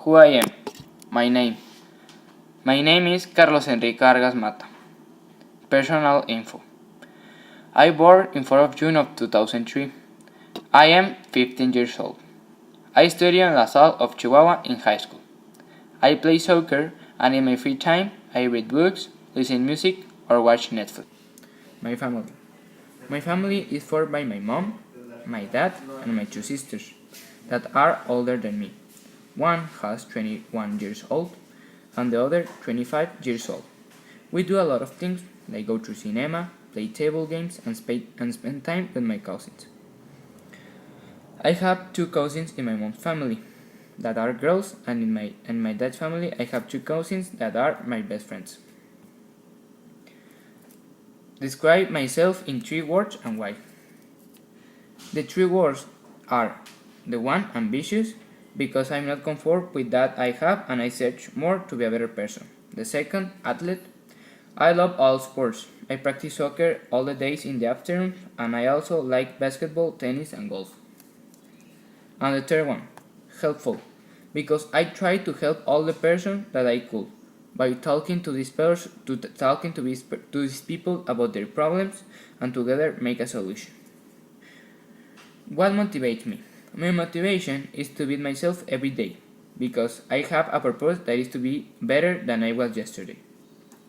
Who I am. My name. My name is Carlos Enrique Vargas Mata. Personal info. I born in 4th of June of 2003. I am 15 years old. I study in La Salle of Chihuahua in high school. I play soccer and in my free time I read books, listen music or watch Netflix. My family. My family is formed by my mom, my dad and my 2 sisters that are older than me. One has 21 years old and the other 25 years old. We do a lot of things like go to cinema, play table games and spend time with my cousins. I have 2 cousins in my mom's family that are girls and in my dad's family I have 2 cousins that are my best friends. Describe myself in 3 words and why. The 3 words are the one, ambitious, because I'm not comfortable with that I have and I search more to be a better person. The second, athlete. I love all sports. I practice soccer all the days in the afternoon and I also like basketball, tennis and golf. And the third one, helpful, because I try to help all the person that I could by talking to these people about their problems and together make a solution. What motivates me? My motivation is to beat myself every day because I have a purpose that is to be better than I was yesterday.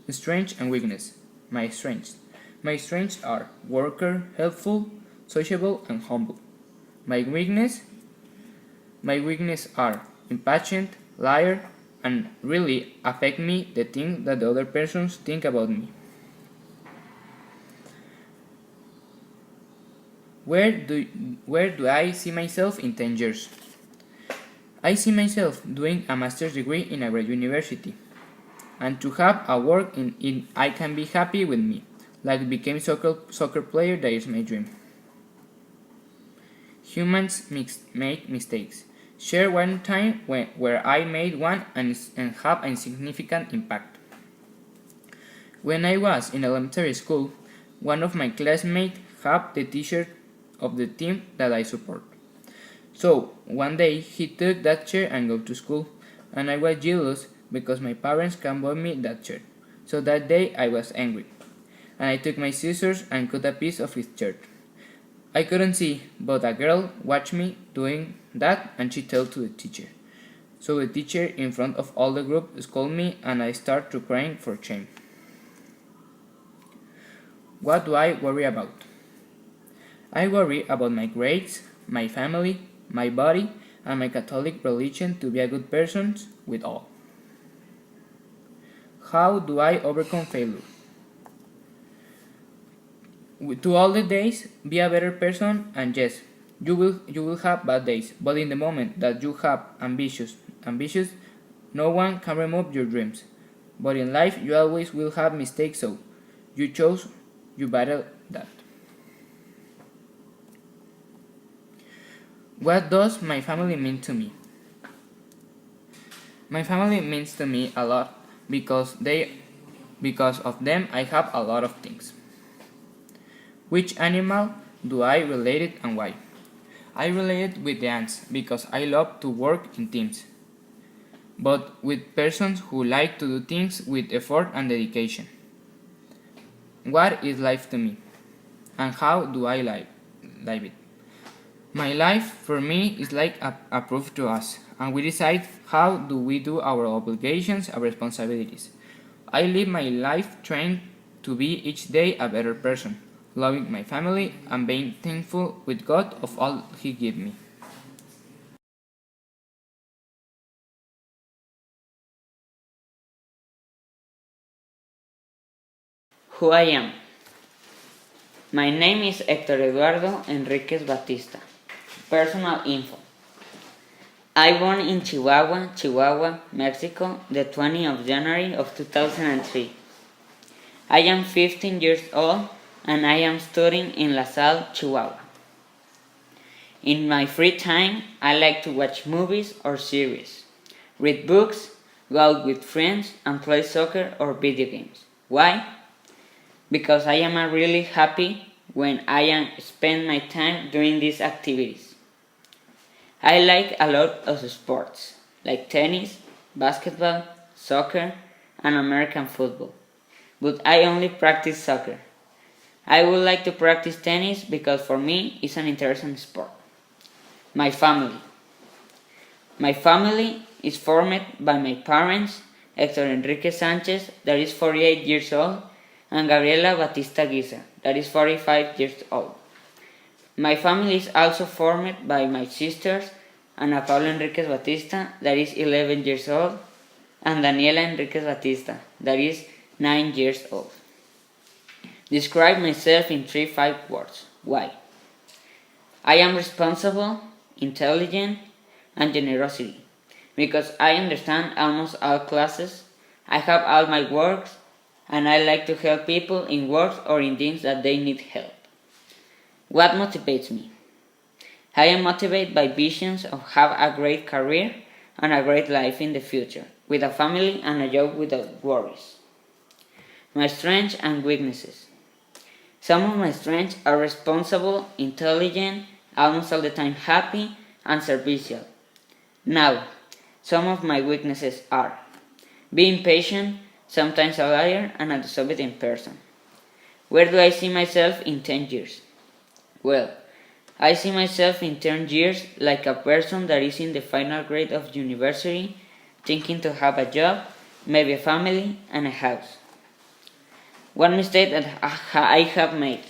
Strengths and weakness. My strengths. My strengths are worker, helpful, sociable, and humble. My weakness are impatient, liar, and really affect me the things that the other persons think about me. Where do I see myself in 10 years? I see myself doing a master's degree in a great university and to have a work in I can be happy with me, like became soccer player that is my dream. Humans make mistakes. Share one time where I made one and have a significant impact. When I was in elementary school, one of my classmates had the t-shirt of the team that I support. So one day he took that shirt and go to school, and I was jealous because my parents can't buy me that shirt. So that day I was angry, and I took my scissors and cut a piece of his shirt. I couldn't see, but a girl watched me doing that and she told to the teacher. So the teacher in front of all the group scolded me and I started to crying for shame. What do I worry about? I worry about my grades, my family, my body, and my Catholic religion to be a good person with all. How do I overcome failure? To all the days, be a better person, and yes, you will have bad days, but in the moment that you have ambitious, no one can remove your dreams. But in life, you always will have mistakes, so you chose, you battle that. What does my family mean to me? My family means to me a lot because of them I have a lot of things. Which animal do I relate it and why? I relate it with the ants because I love to work in teams, but with persons who like to do things with effort and dedication. What is life to me? And how do I live it? My life for me is like a proof to us, and we decide how do we do our obligations and responsibilities. I live my life trying to be each day a better person, loving my family and being thankful with God of all He gave me. Who I am. My name is Héctor Eduardo Enriquez Batista. Personal info. I born in Chihuahua, Mexico, the 20th of January of 2003. I am 15 years old and I am studying in La Salle, Chihuahua. In my free time, I like to watch movies or series, read books, go out with friends, and play soccer or video games. Why? Because I am really happy when I spend my time doing these activities. I like a lot of sports. like tennis, basketball, soccer, and American football. But I only practice soccer. I would like to practice tennis because for me it's an interesting sport. My family. My family is formed by my parents, Hector Enrique Sanchez, that is 48 years old, and Gabriela Batista Guisa, that is 45 years old. My family is also formed by my sisters, Ana Paula Enriquez Batista, that is 11 years old, and Daniela Enriquez Batista, that is 9 years old. Describe myself in 3-5 words. Why? I am responsible, intelligent, and generosity. Because I understand almost all classes, I have all my works, and I like to help people in works or in things that they need help. What motivates me? I am motivated by visions of have a great career and a great life in the future, with a family and a job without worries. My strengths and weaknesses. Some of my strengths are responsible, intelligent, almost all the time happy, and servicial. Now, some of my weaknesses are being patient, sometimes a liar, and a disobedient person. Where do I see myself in 10 years? Well, I see myself in 10 years like a person that is in the final grade of university, thinking to have a job, maybe a family, and a house. One mistake that I have made.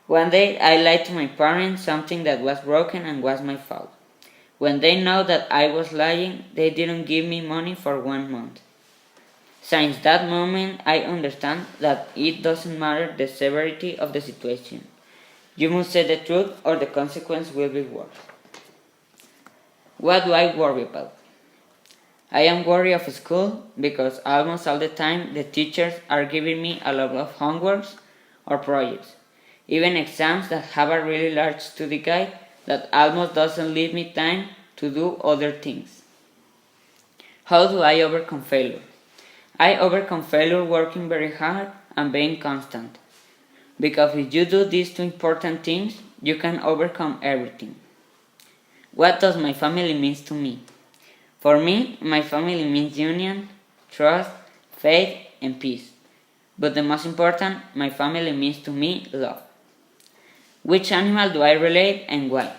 One day I lied to my parents something that was broken and was my fault. When they know that I was lying, they didn't give me money for 1 month. Since that moment, I understand that it doesn't matter the severity of the situation. You must say the truth or the consequence will be worse. What do I worry about? I am worried of school because almost all the time the teachers are giving me a lot of homeworks or projects, even exams that have a really large study guide that almost doesn't leave me time to do other things. How do I overcome failure? I overcome failure working very hard and being constant. Because if you do these two important things, you can overcome everything. What does my family mean to me? For me, my family means union, trust, faith, and peace. But the most important, my family means to me love. Which animal do I relate and why?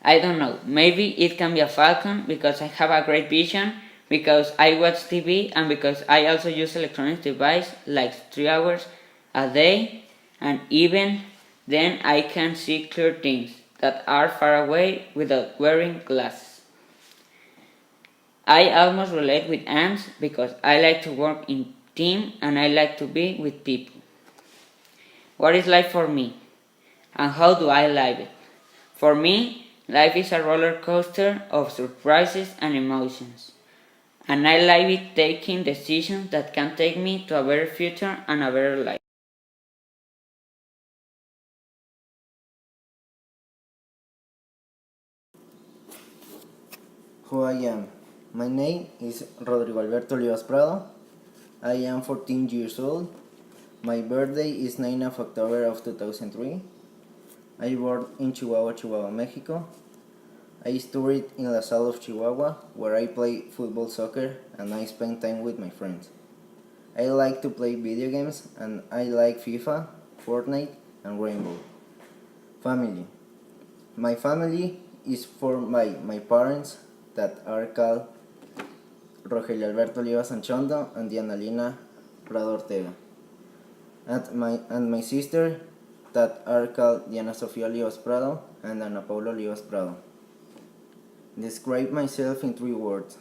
I don't know. Maybe it can be a falcon because I have a great vision, because I watch TV, and because I also use electronic device like 3 hours a day, and even then I can see clear things that are far away without wearing glasses. I almost relate with ants because I like to work in team and I like to be with people. What is life for me? And how do I live it? For me, life is a roller coaster of surprises and emotions. And I like it taking decisions that can take me to a better future and a better life. Who I am. My name is Rodrigo Alberto Olivas Prado. I am 14 years old. My birthday is 9 of October of 2003. I born in Chihuahua, Chihuahua, Mexico. I studied in La Salle of Chihuahua, where I play football, soccer, and I spend time with my friends. I like to play video games, and I like FIFA, Fortnite, and Rainbow. Family. My family is formed by my parents that are called Rogelio Alberto Olivas Anchondo and Diana Lina Prado Ortega, and my sister that are called Diana Sofia Olivas Prado and Ana Paula Olivas Prado. Describe myself in 3 words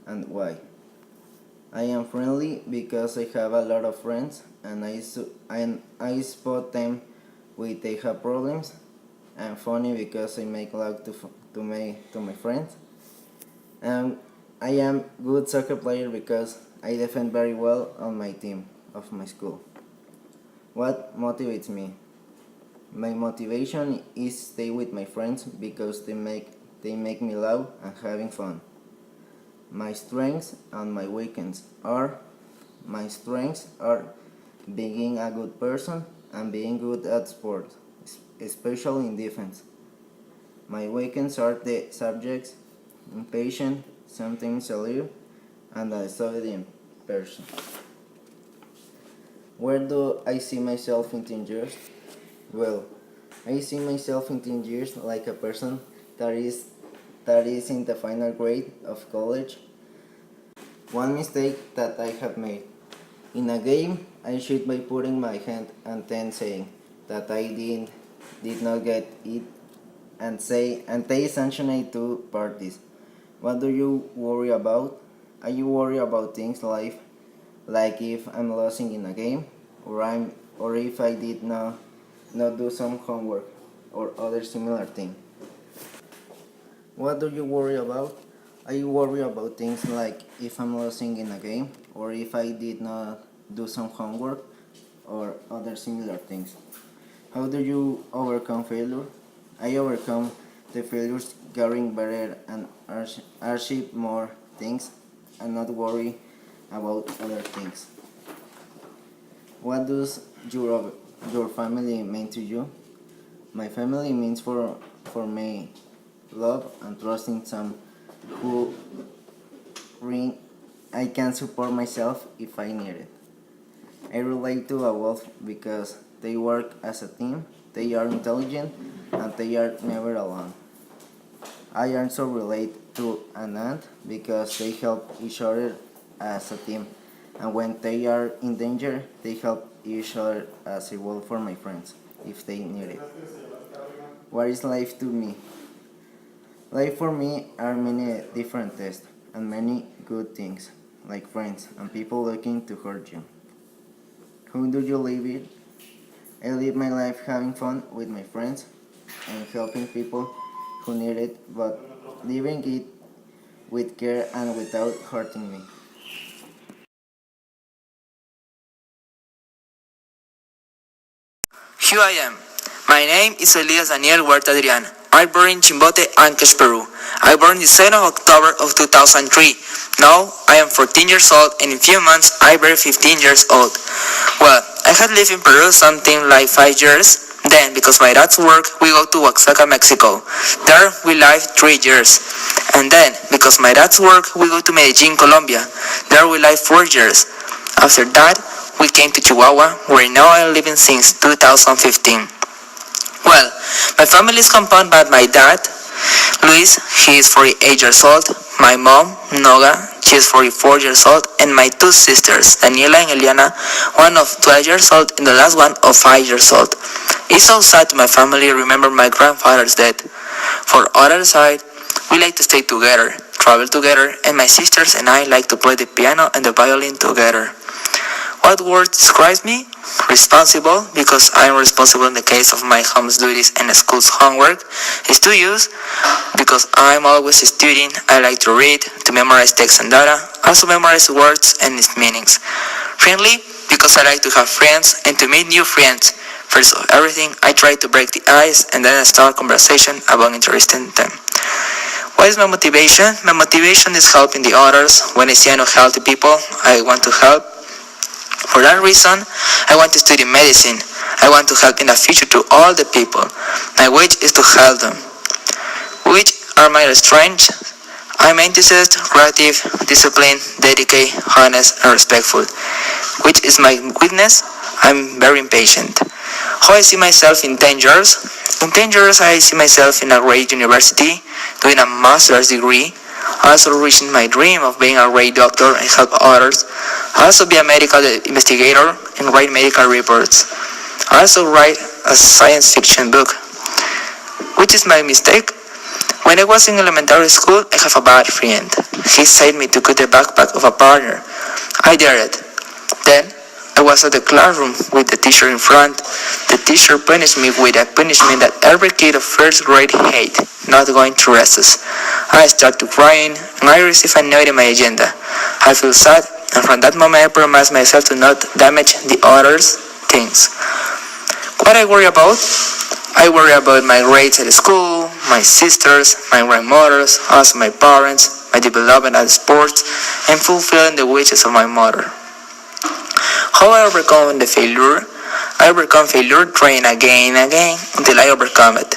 and why. I am friendly because I have a lot of friends and I spot them when they have problems. I'm funny because I make love to my friends. And I am good soccer player because I defend very well on my team of my school. What motivates me? My motivation is stay with my friends because they make me laugh and having fun. My strengths and my weaknesses are being a good person and being good at sports, especially in defense. My weekends are the subjects impatient, sometimes aloof, and a studying person. Where do I see myself in 10 years? Well, I see myself in 10 years like a person that is in the final grade of college. One mistake that I have made. In a game, I shoot by putting my hand and then saying that I did not get it and they sanctionate two parties. What do you worry about? Are you worried about things like if I'm losing in a game or if I did not do some homework or other similar thing? What do you worry about? Are you worried about things like if I'm losing in a game or if I did not do some homework or other similar things? How do you overcome failure? I overcome the failures getting better and achieve more things and not worry about other things. What does your family mean to you? My family means for me love and trusting some who ring I can support myself if I need it. I relate to a wolf because they work as a team, they are intelligent, and they are never alone. I also relate to an ant because they help each other as a team, and when they are in danger, they help each other as a wolf for my friends if they need it. What is life to me? Life for me are many different tests and many good things, like friends and people looking to hurt you. Who do you live with? I live my life having fun with my friends and helping people who need it, but living it with care and without hurting me. Here I am. My name is Elias Daniel Huerta Adrian. I born in Chimbote, Ancash, Peru. I born the 2nd of October of 2003. Now I am 14 years old and in a few months I will be 15 years old. Well, I had lived in Peru something like 5 years. Then, because my dad's work, we go to Oaxaca, Mexico. There we live 3 years. And then, because my dad's work, we go to Medellin, Colombia. There we live 4 years. After that, we came to Chihuahua, where now I am living since 2015. Well, my family is compounded by my dad, Luis, he is 48 years old, my mom, Noga, she is 44 years old, and my two sisters, Daniela and Eliana, one of 12 years old and the last one of 5 years old. It's so sad to my family remember my grandfather's death. For other side, we like to stay together, travel together, and my sisters and I like to play the piano and the violin together. What word describes me? Responsible, because I am responsible in the case of my home's duties and school's homework. Studious, because I am always studying. I like to read, to memorize text and data, also memorize words and its meanings. Friendly, because I like to have friends and to meet new friends. First of everything, I try to break the ice and then start conversation about interesting them. What is my motivation? My motivation is helping the others. When I see unhealthy people, I want to help. For that reason, I want to study medicine. I want to help in the future to all the people. My wish is to help them. Which are my strengths? I'm enthusiastic, creative, disciplined, dedicated, honest, and respectful. Which is my weakness? I'm very impatient. How I see myself in 10 years? In 10 years, I see myself in a great university, doing a master's degree, also reaching my dream of being a great doctor and help others, also be a medical investigator and write medical reports, also write a science fiction book. Which is my mistake? When I was in elementary school, I have a bad friend. He said me to cut the backpack of a partner. I dared it. Then, I was at the classroom with the teacher in front. The teacher punished me with a punishment that every kid of first grade hate, not going to recess. I started crying and I received a note in my agenda. I feel sad, and from that moment I promised myself to not damage the others' things. What I worry about? I worry about my grades at school, my sisters, my grandmothers, also my parents, my development at sports, and fulfilling the wishes of my mother. How I overcome the failure? I overcome failure trying again and again until I overcome it.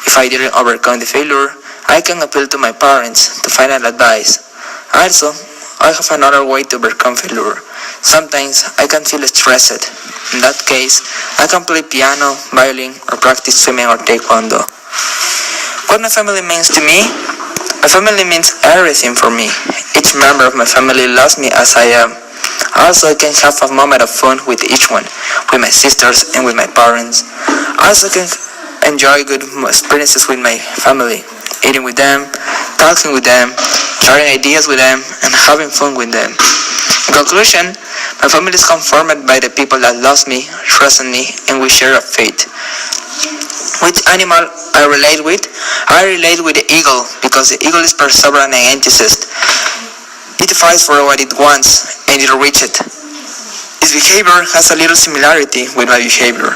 If I didn't overcome the failure, I can appeal to my parents to find out advice. Also, I have another way to overcome failure. Sometimes I can feel stressed. In that case, I can play piano, violin, or practice swimming or taekwondo. What my family means to me? My family means everything for me. Each member of my family loves me as I am. Also, I can have a moment of fun with each one, with my sisters and with my parents. I also can enjoy good experiences with my family, eating with them, talking with them, sharing ideas with them, and having fun with them. In conclusion, my family is conformed by the people that love me, trust in me, and we share a faith. Which animal I relate with? I relate with the eagle because the eagle is perseverant and enthusiastic. It fights for what it wants and it'll reach it. Its behavior has a little similarity with my behavior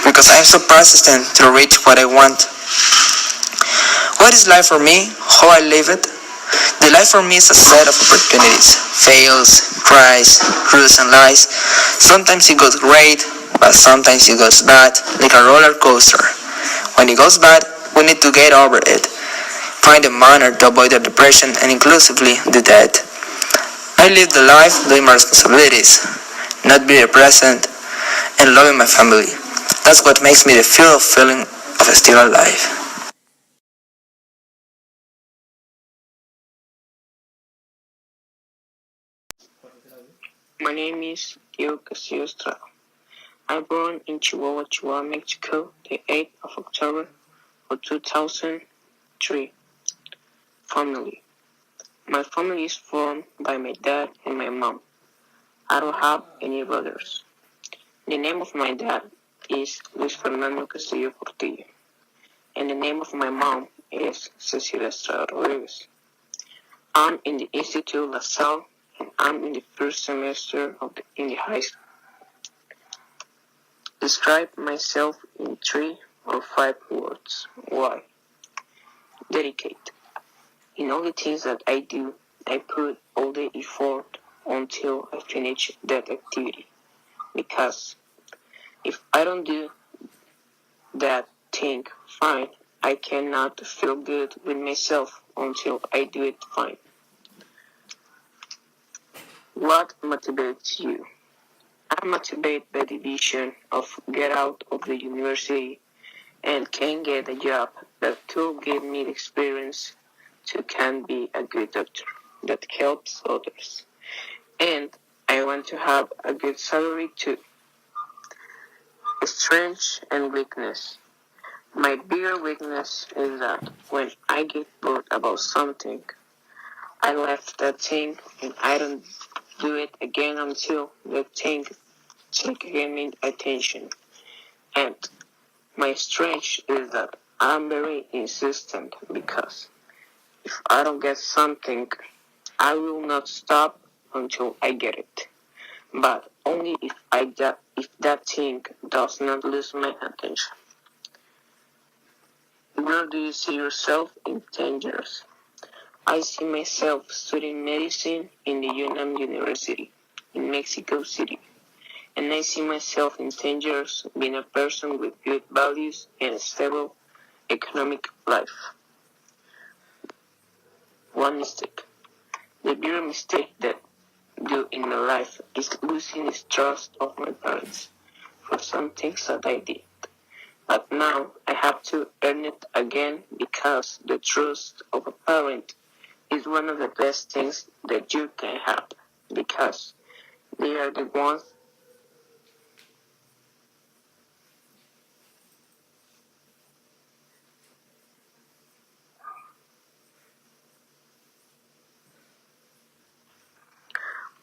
because I'm so persistent to reach what I want. What is life for me? How I live it? The life for me is a set of opportunities, fails, tries, truths and lies. Sometimes it goes great, but sometimes it goes bad, like a roller coaster. When it goes bad, we need to get over it. Find a manner to avoid the depression and inclusively the death. I live the life doing my responsibilities, not being present and loving my family. That's what makes me the feeling of still alive. My name is Diego Castillo Estrada. I born in Chihuahua, Chihuahua, Mexico, the 8th of October of 2003. Family. My family is formed by my dad and my mom. I don't have any brothers. The name of my dad is Luis Fernando Castillo Portillo, and the name of my mom is Cecilia Estrada Rodriguez. I'm in the Institute La Salle, and I'm in the first semester in the high school. Describe myself in 3 or 5 words. Why? Dedicate. In all the things that I do, I put all the effort until I finish that activity. Because if I don't do that thing fine, I cannot feel good with myself until I do it fine. What motivates you? I'm motivated by the vision of get out of the university and can get a job that could give me the experience to can be a good doctor that helps others. And I want to have a good salary too. Strength and weakness. My bigger weakness is that when I get bored about something, I left that thing and I don't do it again until the thing take again my attention. And my strength is that I'm very insistent because if I don't get something, I will not stop until I get it. But only if that thing does not lose my attention. Where do you see yourself in 10 years? I see myself studying medicine in the UNAM University in Mexico City. And I see myself in 10 years being a person with good values and a stable economic life. One mistake. The bigger mistake that I do in my life is losing the trust of my parents for some things that I did. But now I have to earn it again because the trust of a parent is one of the best things that you can have because they are the ones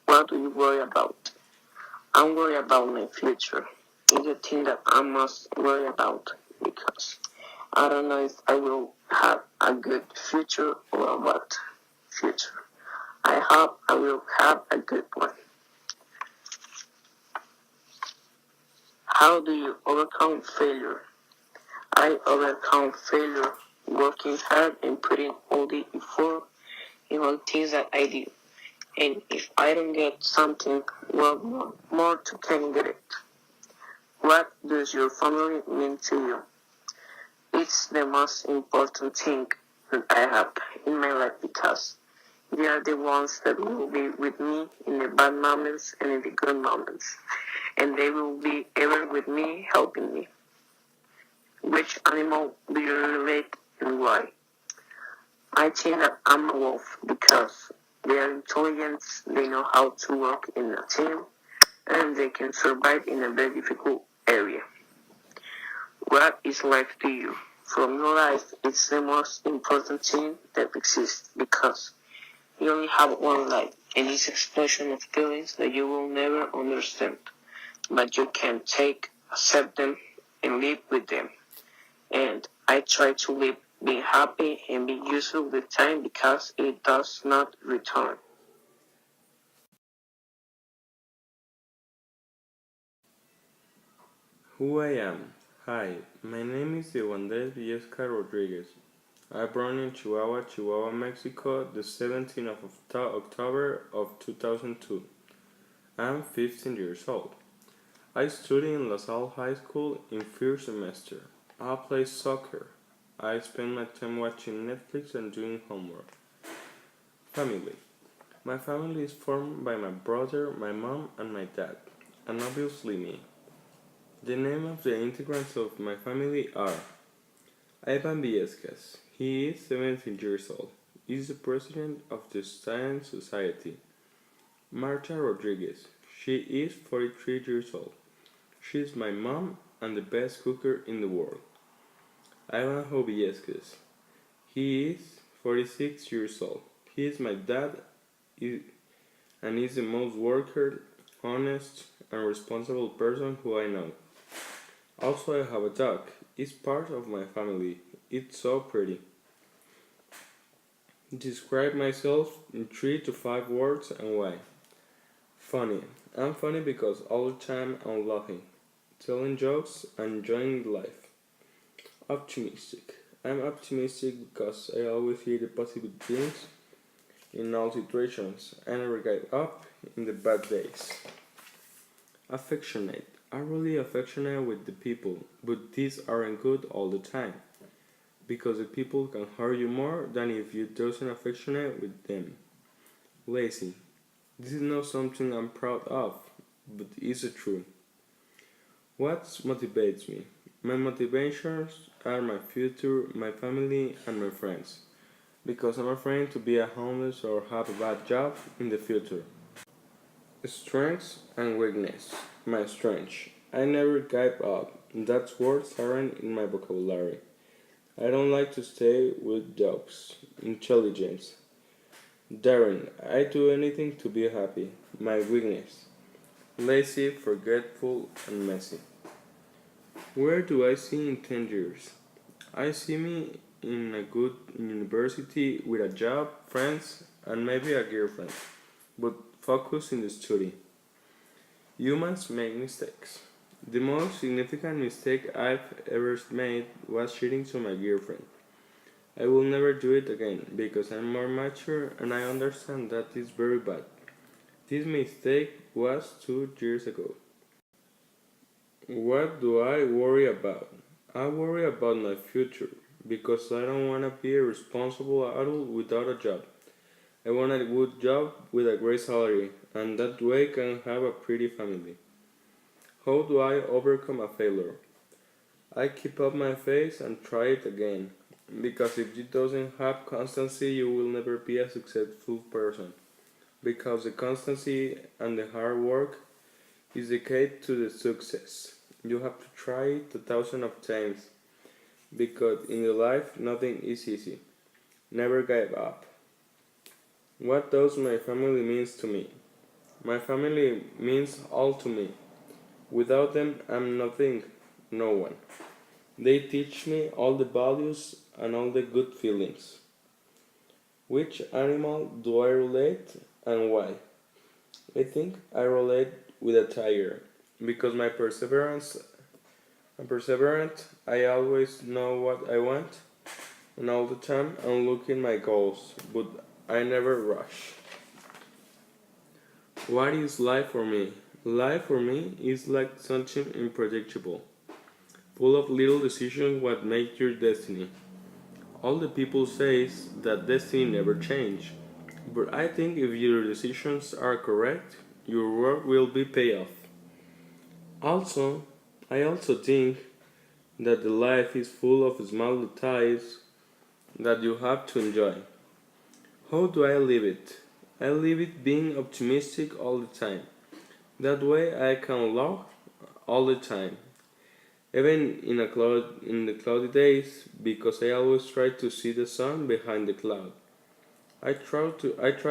what do you worry about? I'm worried about my future. It's the thing that I must worry about because I don't know if I will have a good future or what future. I hope I will have a good one. How do you overcome failure? I overcome failure working hard and putting all the effort in all things that I do. And if I don't get something, well, more to can get it. What does your family mean to you? It's the most important thing. that I have in my life because they are the ones that will be with me in the bad moments and in the good moments. And they will be ever with me, helping me. Which animal do you relate and why? I think that I'm a wolf because they are intelligent, they know how to work in a team, and they can survive in a very difficult area. What is life to you? From your life, it's the most important thing that exists because you only have one life, and it's an explosion of feelings that you will never understand, but you can take, accept them, and live with them. And I try to live being happy and be useful with time because it does not return. Who I am? Hi, my name is Ewandel Viesca Rodriguez. I born in Chihuahua, Chihuahua, Mexico, the 17th of October of 2002. I'm 15 years old. I study in La Salle High School in first semester. I play soccer. I spend my time watching Netflix and doing homework. Family. My family is formed by my brother, my mom, and my dad, and obviously me. The name of the integrants of my family are Ivan Viescas. He is 17 years old. He is the president of the Science Society. Marta Rodriguez. She is 43 years old. She is my mom and the best cooker in the world. Ivanhoe Viescas. He is 46 years old. He is my dad and is the most worker, honest, and responsible person who I know. Also, I have a dog. It's part of my family. It's so pretty. Describe myself in 3 to 5 words and why. Funny. I'm funny because all the time I'm laughing, telling jokes, and enjoying life. Optimistic. I'm optimistic because I always see the positive things in all situations and never give up in the bad days. Affectionate. I'm really affectionate with the people, but these aren't good all the time because the people can hurt you more than if you doesn't affectionate with them. Lazy. This is not something I'm proud of, but it's the truth. What motivates me? My motivations are my future, my family, and my friends. Because I'm afraid to be a homeless or have a bad job in the future. Strengths and weakness. My strength. I never give up. That words aren't in my vocabulary. I don't like to stay with jokes. Intelligence. Daring. I do anything to be happy. My weakness. Lazy, forgetful, and messy. Where do I see in 10 years? I see me in a good university with a job, friends, and maybe a girlfriend, but focus in the study. Humans make mistakes. The most significant mistake I've ever made was cheating to my girlfriend. I will never do it again because I'm more mature and I understand that is very bad. This mistake was 2 years ago. What do I worry about? I worry about my future because I don't want to be a responsible adult without a job. I want a good job with a great salary and that way can have a pretty family. How do I overcome a failure? I keep up my face and try it again because if you doesn't have constancy you will never be a successful person because the constancy and the hard work is the key to the success. You have to try it 1,000 of times because in your life nothing is easy. Never give up. What does my family means to me? My family means all to me. Without them I'm nothing, no one. They teach me all the values and all the good feelings. Which animal do I relate and why? I think I relate with a tiger because I'm perseverant, I always know what I want, and all the time I'm looking my goals, but I never rush. What is life for me? Life for me is like something unpredictable, full of little decisions what make your destiny. All the people says that destiny never change, but I think if your decisions are correct, your work will be pay off. Also, I also think that the life is full of small details that you have to enjoy. How do I live it? I live it being optimistic all the time. That way I can laugh all the time, even in the cloudy days, because I always try to see the sun behind the cloud. I try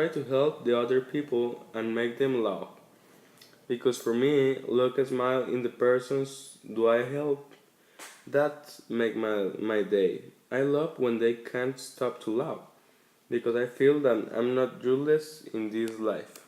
to help the other people and make them laugh. Because for me, look a smile in the persons do I help. That make my day. I love when they can't stop to laugh because I feel that I'm not useless in this life.